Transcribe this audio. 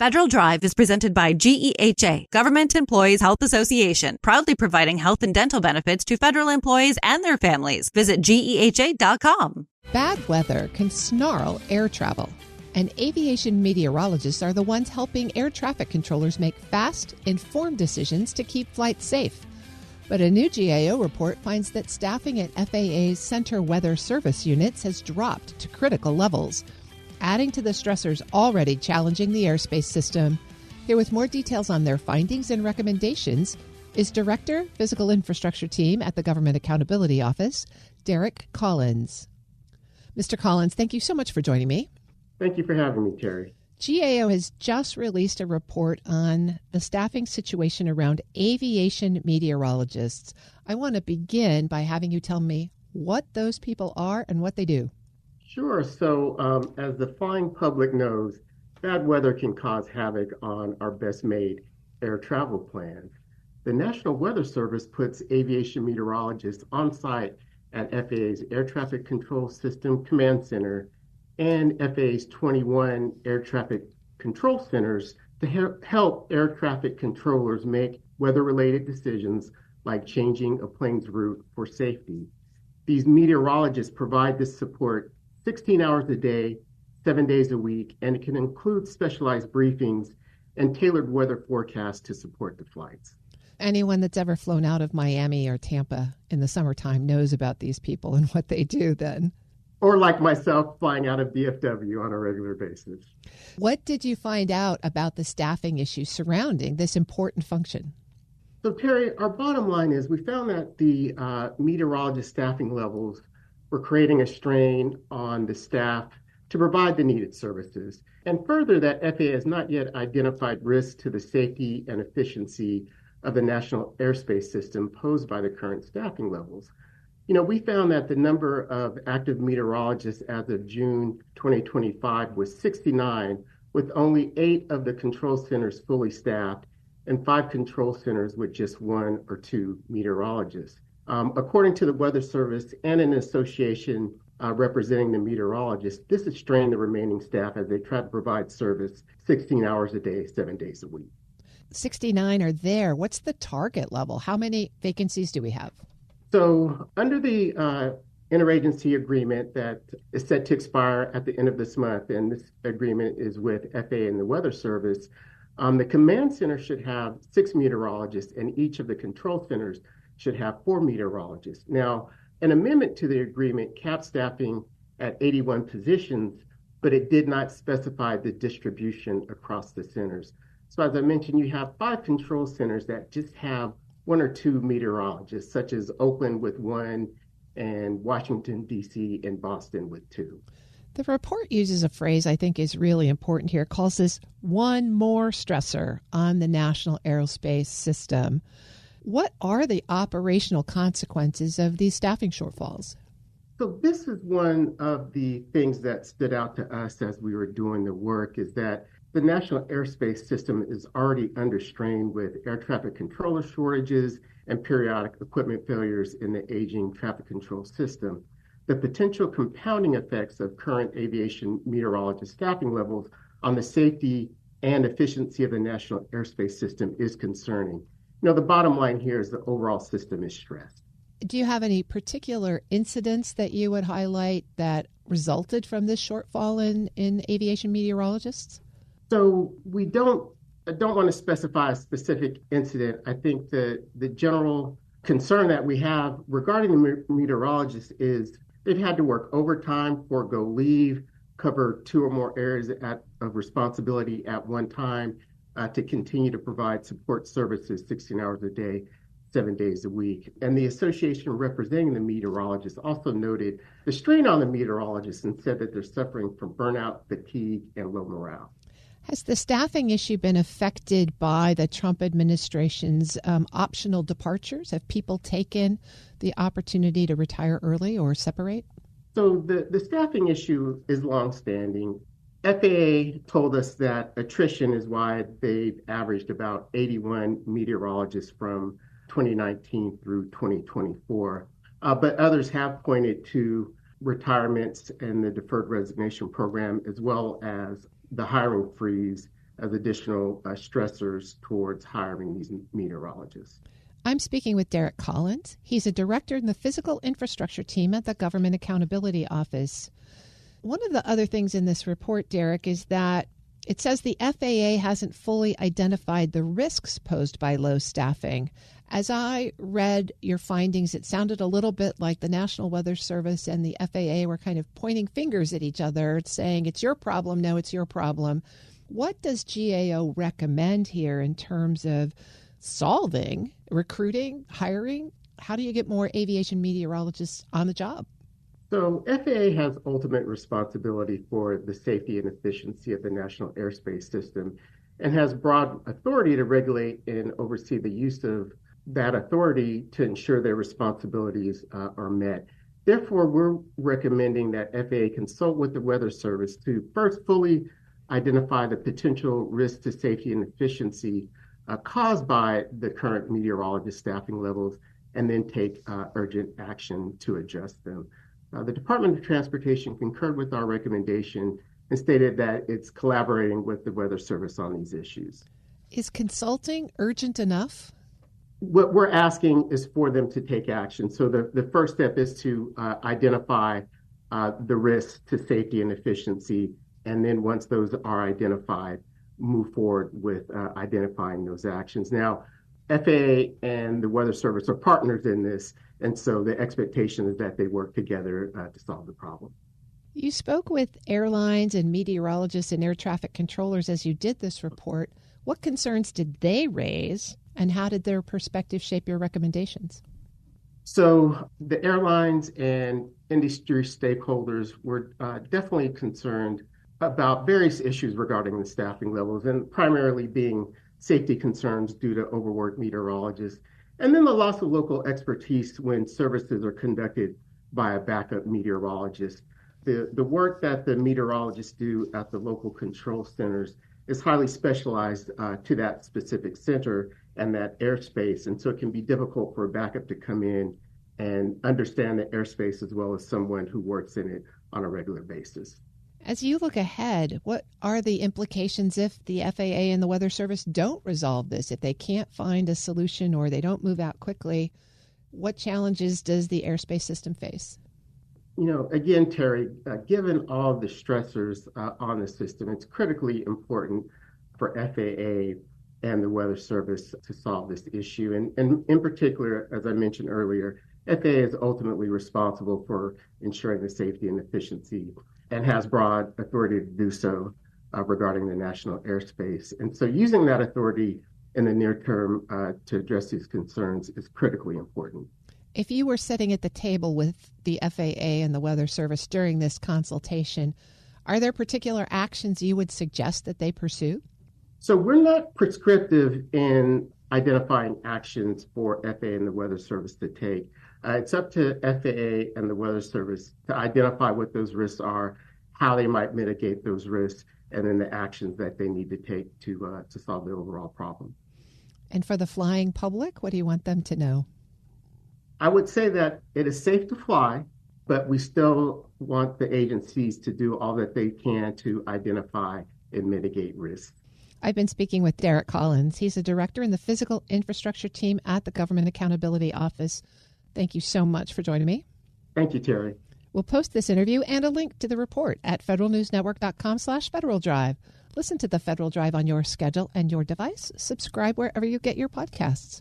Federal Drive is presented by GEHA, Government Employees Health Association, proudly providing health and dental benefits to federal employees and their families. Visit GEHA.com. Bad weather can snarl air travel, and aviation meteorologists are the ones helping air traffic controllers make fast, informed decisions to keep flights safe. But a new GAO report finds that staffing at FAA's Center Weather Service units has dropped to critical levels, adding to the stressors already challenging the airspace system. Here with more details on their findings and recommendations is Director, Physical Infrastructure Team at the Government Accountability Office, Derek Collins. Mr. Collins, thank you so much for joining me. Thank you for having me, Terry. GAO has just released a report on the staffing situation around aviation meteorologists. I want to begin by having you tell me what those people are and what they do. Sure. So as the flying public knows, bad weather can cause havoc on our best-made air travel plans. The National Weather Service puts aviation meteorologists on site at FAA's Air Traffic Control System Command Center and FAA's 21 air traffic control centers to help air traffic controllers make weather-related decisions like changing a plane's route for safety. These meteorologists provide this support 16 hours a day, 7 days a week, and it can include specialized briefings and tailored weather forecasts to support the flights. Anyone that's ever flown out of Miami or Tampa in the summertime knows about these people and what they do then. Or like myself, flying out of DFW on a regular basis. What did you find out about the staffing issues surrounding this important function? So, Terry, our bottom line is we found that the meteorologist staffing levels were creating a strain on the staff to provide the needed services. And further, that FAA has not yet identified risks to the safety and efficiency of the national airspace system posed by the current staffing levels. You know, we found that the number of active meteorologists as of June 2025 was 69, with only 8 of the control centers fully staffed and 5 control centers with just 1 or 2 meteorologists. According to the Weather Service and an association representing the meteorologists, this has strained the remaining staff as they try to provide service 16 hours a day, 7 days a week. 69 are there. What's the target level? How many vacancies do we have? So under the interagency agreement that is set to expire at the end of this month, and this agreement is with FAA and the Weather Service, the command center should have 6 meteorologists, and each of the control centers should have 4 meteorologists. Now, an amendment to the agreement capped staffing at 81 positions, but it did not specify the distribution across the centers. So as I mentioned, you have 5 control centers that just have 1 or 2 meteorologists, such as Oakland with 1 and Washington, D.C. and Boston with 2. The report uses a phrase I think is really important here. It calls this one more stressor on the national aerospace system. What are the operational consequences of these staffing shortfalls? So this is one of the things that stood out to us as we were doing the work, is that the national airspace system is already under strain with air traffic controller shortages and periodic equipment failures in the aging traffic control system. The potential compounding effects of current aviation meteorologist staffing levels on the safety and efficiency of the national airspace system is concerning. You know, the bottom line here is the overall system is stressed. Do you have any particular incidents that you would highlight that resulted from this shortfall in aviation meteorologists? So I don't want to specify a specific incident. I think the general concern that we have regarding the meteorologists is they've had to work overtime, forego leave, cover 2 or more areas of responsibility at one time to continue to provide support services 16 hours a day, 7 days a week. And the association representing the meteorologists also noted the strain on the meteorologists and said that they're suffering from burnout, fatigue, and low morale. Has the staffing issue been affected by the Trump administration's optional departures? Have people taken the opportunity to retire early or separate? So the staffing issue is longstanding. FAA told us that attrition is why they've averaged about 81 meteorologists from 2019 through 2024. But others have pointed to retirements and the deferred resignation program, as well as the hiring freeze as additional stressors towards hiring these meteorologists. I'm speaking with Derek Collins. He's a director in the physical infrastructure team at the Government Accountability Office. One of the other things in this report, Derek, is that it says the FAA hasn't fully identified the risks posed by low staffing. As I read your findings, it sounded a little bit like the National Weather Service and the FAA were kind of pointing fingers at each other, saying, it's your problem, no, it's your problem. What does GAO recommend here in terms of solving, recruiting, hiring? How do you get more aviation meteorologists on the job? So FAA has ultimate responsibility for the safety and efficiency of the national airspace system and has broad authority to regulate and oversee the use of that authority to ensure their responsibilities are met. Therefore, we're recommending that FAA consult with the Weather Service to first fully identify the potential risk to safety and efficiency caused by the current meteorologist staffing levels, and then take urgent action to adjust them. The Department of Transportation concurred with our recommendation and stated that it's collaborating with the Weather Service on these issues. Is consulting urgent enough? What we're asking is for them to take action. So the first step is to identify the risks to safety and efficiency, and then once those are identified, move forward with identifying those actions. Now, FAA and the Weather Service are partners in this, and so the expectation is that they work together to solve the problem. You spoke with airlines and meteorologists and air traffic controllers as you did this report. What concerns did they raise, and how did their perspective shape your recommendations? So the airlines and industry stakeholders were definitely concerned about various issues regarding the staffing levels, and primarily being safety concerns due to overworked meteorologists, and then the loss of local expertise when services are conducted by a backup meteorologist. The work that the meteorologists do at the local control centers is highly specialized to that specific center and that airspace, and so it can be difficult for a backup to come in and understand the airspace as well as someone who works in it on a regular basis. As you look ahead, what are the implications if the FAA and the Weather Service don't resolve this? If they can't find a solution or they don't move out quickly, what challenges does the airspace system face? Again, Terry, given all the stressors on the system, it's critically important for FAA and the Weather Service to solve this issue. And in particular, as I mentioned earlier, FAA is ultimately responsible for ensuring the safety and efficiency and has broad authority to do so regarding the national airspace. And so using that authority in the near term to address these concerns is critically important. If you were sitting at the table with the FAA and the Weather Service during this consultation, are there particular actions you would suggest that they pursue? So we're not prescriptive in identifying actions for FAA and the Weather Service to take. It's up to FAA and the Weather Service to identify what those risks are, how they might mitigate those risks, and then the actions that they need to take to solve the overall problem. And for the flying public, what do you want them to know? I would say that it is safe to fly, but we still want the agencies to do all that they can to identify and mitigate risks. I've been speaking with Derek Collins. He's a director in the physical infrastructure team at the Government Accountability Office. Thank you so much for joining me. Thank you, Terry. We'll post this interview and a link to the report at federalnewsnetwork.com/Federal Drive. Listen to the Federal Drive on your schedule and your device. Subscribe wherever you get your podcasts.